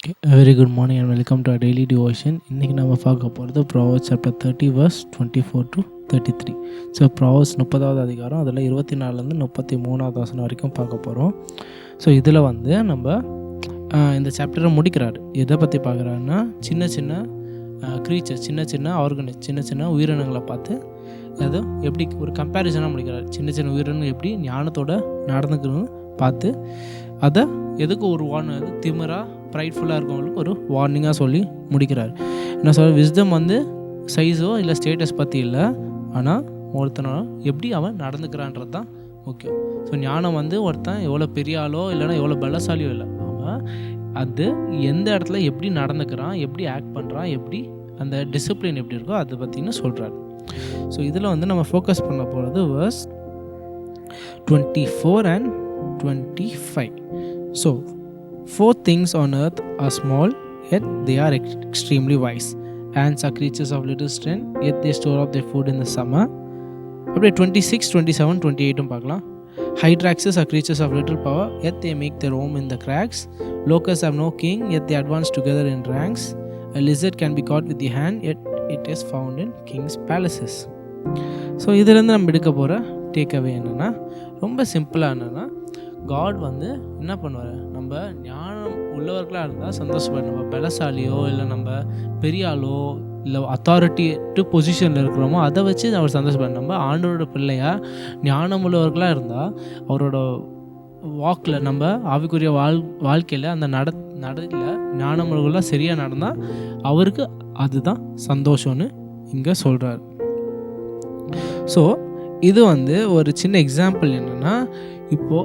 Okay, a very good morning and welcome to our daily devotion. இன்றைக்கி நம்ம பார்க்க போகிறது Proverbs chapter 30 verse 24 to 33. So Proverbs 30வது அதிகாரம் அதில் 24லேருந்து 33வது வசனம் வரைக்கும் பார்க்க போகிறோம். ஸோ இதில் நம்ம இந்த சாப்டரை முடிக்கிறாரு. எதை பற்றி பார்க்குறாருன்னா சின்ன சின்ன க்ரீச்சர்ஸ், சின்ன சின்ன ஆர்கனைஸ், சின்ன சின்ன உயிரினங்களை பார்த்து அது எப்படி ஒரு கம்பேரிசனாக முடிக்கிறார். சின்ன சின்ன உயிரினங்கள் எப்படி ஞானத்தோடு நடந்துக்கணும்னு பார்த்து அதை எதுக்கு ஒரு திமிராக ப்ரைட்ஃபுல்லாக இருக்கவங்களுக்கு ஒரு வார்னிங்காக சொல்லி முடிக்கிறார். என்ன சொல்ற, விஸ்டம் சைஸோ இல்லை ஸ்டேட்டஸ் பற்றி இல்லை, ஆனால் ஒருத்தனோட எப்படி அவன் நடந்துக்கிறான்றது தான் முக்கியம். ஸோ ஞானம் ஒருத்தன் எவ்வளோ பெரிய ஆளோ இல்லைனா எவ்வளோ பலசாலியோ இல்லை, அவன் அது எந்த இடத்துல எப்படி நடந்துக்கிறான், எப்படி ஆக்ட் பண்ணுறான், எப்படி அந்த டிசிப்ளின் எப்படி இருக்கோ அதை பற்றின்னு சொல்கிறார். ஸோ இதில் நம்ம ஃபோக்கஸ் பண்ண போகிறது verse 24 and 25. So 4 things on earth are small, yet they are extremely wise. Ants are creatures of little strength, yet they store up their food in the summer. அப்படியே 26, 27, 28 பார்க்கலாம். Hyraxes are creatures of little power, yet they make their home in the cracks. Locusts have no king, yet they advance together in ranks. A lizard can be caught with the hand, yet it is found in king's palaces. So இதுலேருந்து நம்ம எடுக்க போகிற takeaway என்னென்னா, ரொம்ப சிம்பிளாக என்னென்னா, God என்ன பண்ணுவார், நம்ம ஞானம் உள்ளவர்களாக இருந்தால் சந்தோஷப்படும். நம்ம பலசாலியோ இல்லை நம்ம பெரிய ஆளோ இல்லை அத்தாரிட்டி பொசிஷனில் இருக்கிறோமோ அதை வச்சு அவர் சந்தோஷப்படும். நம்ம ஆண்டவரோட பிள்ளையாக ஞானம் உள்ளவர்களாக இருந்தால் அவரோட வாக்கில், நம்ம ஆவிக்குரிய வாழ்க்கையில் அந்த நடையில் ஞானம் உள்ளவர்களாக சரியாக நடந்தால் அவருக்கு அதுதான் சந்தோஷம்னு இங்கே சொல்கிறார். ஸோ இது ஒரு சின்ன எக்ஸாம்பிள் என்னென்னா, இப்போ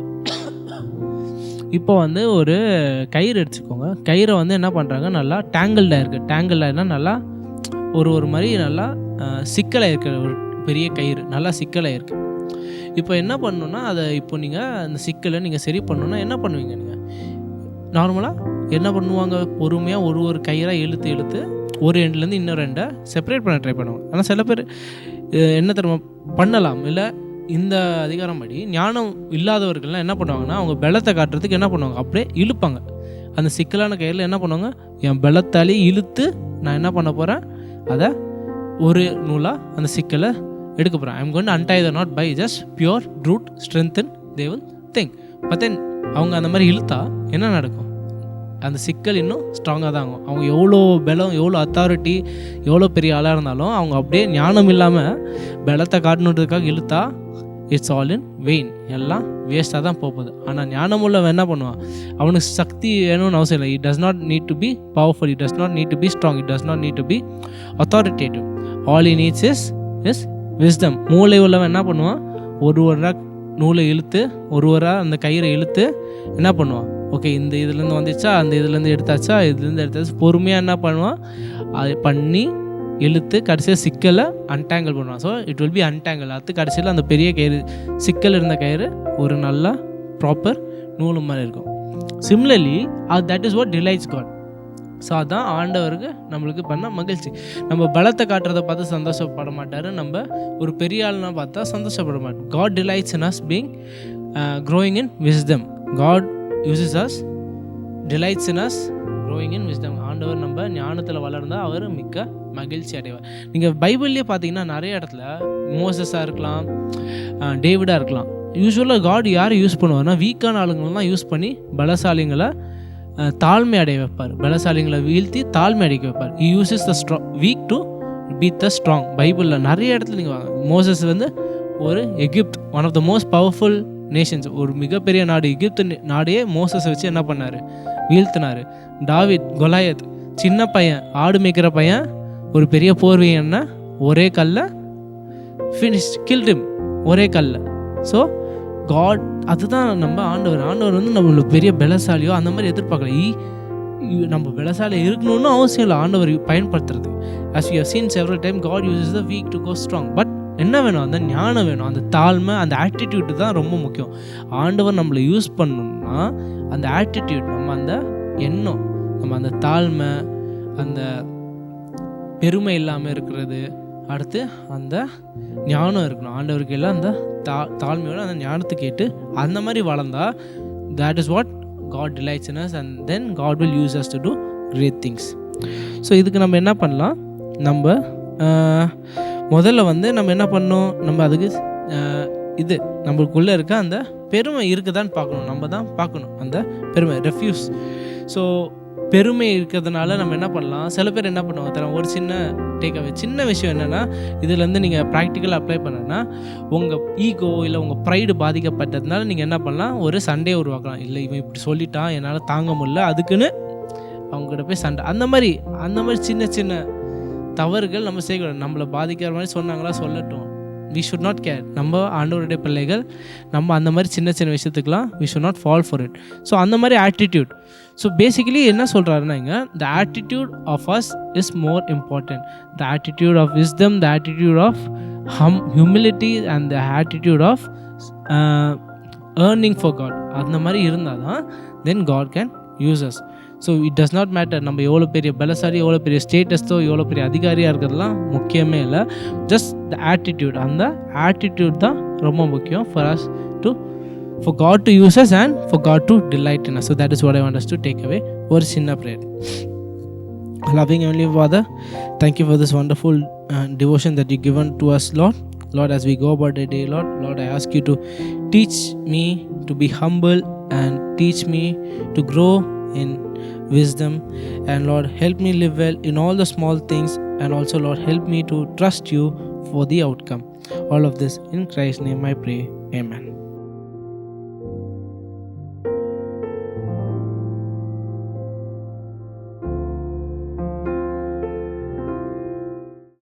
ஒரு கயிறு எடுத்துக்கோங்க. கயிறை என்ன பண்ணுறாங்க, நல்லா டேங்கிள்டாக இருக்குது. டேங்கிள்டாக நல்லா ஒரு மாதிரி நல்லா சிக்கலாக இருக்குது. ஒரு பெரிய கயிறு நல்லா சிக்கலாக இருக்குது. இப்போ என்ன பண்ணணுன்னா, அதை இப்போ நீங்கள் அந்த சிக்கலை நீங்கள் சரி பண்ணணுன்னா என்ன பண்ணுவீங்க? நீங்கள் நார்மலாக என்ன பண்ணுவாங்க, பொறுமையாக ஒரு கயிறாக இழுத்து ஒரு எண்ட்லேருந்து இன்னொரு எண்டை செப்பரேட் பண்ண ட்ரை பண்ணுவாங்க. ஆனால் சில பேர் என்ன தெரியுமா பண்ணலாம், இல்லை இந்த அதிகாரம் படி ஞானம் இல்லாதவர்கள்லாம் என்ன பண்ணுவாங்கன்னா, அவங்க பலத்தை காட்டுறதுக்கு என்ன பண்ணுவாங்க, அப்படியே இழுப்பாங்க. அந்த சிக்கலான கயிறில் என்ன பண்ணுவாங்க, என் பலத்தாலே இழுத்து நான் என்ன பண்ண போகிறேன், அதை ஒரு நூலாக அந்த சிக்கலை எடுக்க போகிறேன். I am going to untie the knot by just pure root strengthen they will think. But then அவங்க அந்த மாதிரி இழுத்தா என்ன நடக்கும், அந்த சிக்கல் இன்னும் ஸ்ட்ராங்காக தான் ஆகும். அவங்க எவ்வளோ பலம், எவ்வளோ அத்தாரிட்டி, எவ்வளோ பெரிய ஆளாக இருந்தாலும் அவங்க அப்படியே ஞானம் இல்லாமல் பலத்தை காட்டணுன்றதுக்காக இழுத்தா இட்ஸ் ஆல் இன் வெயின், எல்லாம் வேஸ்ட்டாக தான் போகுது. ஆனால் ஞானம் உள்ளவன் என்ன பண்ணுவான், அவனுக்கு சக்தி வேணும்னு அவசியம் இல்லை. It does not need to be powerful, it does not need to be strong, it does not need to be authoritative. All he needs is wisdom. மூளை உள்ளவன் என்ன பண்ணுவான், ஒரு நூலை இழுத்து ஒரு அந்த கயிறை இழுத்து என்ன பண்ணுவான், ஓகே இந்த இதுலேருந்து வந்துச்சா, அந்த இதுலேருந்து எடுத்தாச்சா, இதுலேருந்து எடுத்தாச்சு, பொறுமையாக என்ன பண்ணுவான், அது பண்ணி இழுத்து கடைசியாக சிக்கலை அன்டேங்கிள் பண்ணுவான். So it will be untangle. அது கடைசியில் அந்த பெரிய கயிறு, சிக்கல் இருந்த கயிறு ஒரு நல்ல ப்ராப்பர் நூலு மாதிரி இருக்கும். Similarly that is what delights God. So அதுதான் ஆண்டவருக்கு நம்மளுக்கு பண்ண மகிழ்ச்சி. நம்ம பலத்தை காட்டுறதை பார்த்து சந்தோஷப்பட மாட்டார், நம்ம ஒரு பெரிய ஆள்னா பார்த்தா சந்தோஷப்பட மாட்டோம். God delights in us being growing in wisdom. God uses us, delights in us growing in wisdom. ஆண்டவர் நம்ம ஞானத்தில் வளர்ந்தால் அவர் மிக்க மகிழ்ச்சி அடைவார். நீங்கள் பைபிள்லேயே பார்த்தீங்கன்னா நிறைய இடத்துல மோசஸாக இருக்கலாம், டேவிடாக இருக்கலாம். யூஸ்வலாக காட் யாரை யூஸ் பண்ணுவார்னா, வீக்கான ஆளுங்கள்லாம் யூஸ் பண்ணி பலசாலிங்களை தாழ்மை அடைய வைப்பார், பலசாலிங்களை வீழ்த்தி தாழ்மை அடைக்க வைப்பார். He uses the weak to beat the strong. பைபிளில் நிறைய இடத்துல நீங்கள் மோசஸ் ஒரு Egypt, one of the most powerful nations, ஒரு மிகப்பெரிய நாடு எகிப்து நாடையே மோசஸை வச்சு என்ன பண்ணார், வீழ்த்தினார். டாவிட், கொலாயத், சின்ன பையன், ஆடு மேய்க்கிற பையன், ஒரு பெரிய போர்வீங்கன்னா ஒரே கல்ல ஃபினிஷ் கில்ட் ஹிம், ஒரே கல்ல. ஸோ காட் அதுதான் நம்ம ஆண்டவர் நம்மளுக்கு பெரிய பலசாலியோ அந்த மாதிரி எதிர்பார்க்கல. நம்ம பலசாலி இருக்கணும்னு அவசியம் இல்லை ஆண்டவர் பயன்படுத்துறது. as we have seen several times, God uses the weak to go strong. But என்ன வேணும், அந்த ஞானம் வேணும், அந்த தாழ்மை, அந்த ஆட்டிடியூட் தான் ரொம்ப முக்கியம். ஆண்டவர் நம்மளை யூஸ் பண்ணணும்னா அந்த ஆட்டிடியூட், நம்ம அந்த எண்ணம், நம்ம அந்த தாழ்மை, அந்த பெருமை இல்லாமல் இருக்கிறது, அடுத்து அந்த ஞானம் இருக்கணும். ஆண்டவருக்கு எல்லாம் அந்த தாழ்மையோட அந்த ஞானத்தை கேட்டு அந்த மாதிரி வளர்ந்தா that is what God delights in us, and then God will use us to do great things. So இதுக்கு நம்ம என்ன பண்ணலாம், நம்ம முதல்ல வந்து நம்ம என்ன பண்ணோம், நம்ம அதுக்கு இது நம்மளுக்குள்ளே இருக்க அந்த பெருமை இருக்குதான்னு பார்க்கணும். நம்ம தான் பார்க்கணும் அந்த பெருமை, ரெஃப்யூஸ். ஸோ பெருமை இருக்கிறதுனால நம்ம என்ன பண்ணலாம், சில பேர் என்ன பண்ணுவாங்க தர, ஒரு சின்ன டேக்அவே, சின்ன விஷயம் என்னென்னா, இதுலேருந்து நீங்கள் ப்ராக்டிக்கலாக அப்ளை பண்ணனா, உங்கள் ஈகோ இல்லை உங்கள் ப்ரைடு பாதிக்கப்பட்டதுனால நீங்கள் என்ன பண்ணலாம், ஒரு சண்டே உருவாக்கலாம். இல்லை இவன் இப்படி சொல்லிட்டான், என்னால் தாங்க முடியல, அதுக்குன்னு அவங்ககிட்ட போய் சண்டை. அந்த மாதிரி சின்ன சின்ன தவறுகள் நம்ம செய்யக்கூடாது. நம்மளை பாதிக்கிற மாதிரி சொன்னாங்களா, சொல்லட்டும், we should not care. நம்ம ஆண்டவருடைய பிள்ளைகள், நம்ம அந்த மாதிரி சின்ன சின்ன விஷயத்துக்கெலாம் we should not fall for it. So அந்த மாதிரி ஆட்டிடியூட். ஸோ பேசிக்கலி என்ன சொல்கிறாருன்னா, இங்கே the attitude of us is more important. The attitude of wisdom, the attitude of humility and the attitude of earning for God. அந்த மாதிரி இருந்தால் தான் then God can use us. So it does not matter நம்ம எவ்வளோ பெரிய பலசாலி, எவ்வளோ பெரிய ஸ்டேட்டஸோ, எவ்வளோ பெரிய அதிகாரியாக இருக்கிறதுலாம் முக்கியமே இல்லை. ஜஸ்ட் த ஆட்டிடியூட், அந்த ஆட்டிடியூட் தான் ரொம்ப முக்கியம் for God to use us and for God to delight in us. So that is what I want us to take away. ஒரு சின்ன prayer. Loving Heavenly Father, thank you for this wonderful devotion that you given to us, Lord. Lord, as we go about the day, Lord, I ask you to teach me to be humble and teach me to grow in wisdom, and Lord, help me live well in all the small things, and also Lord, help me to trust you for the outcome. All of this in Christ's name I pray, amen.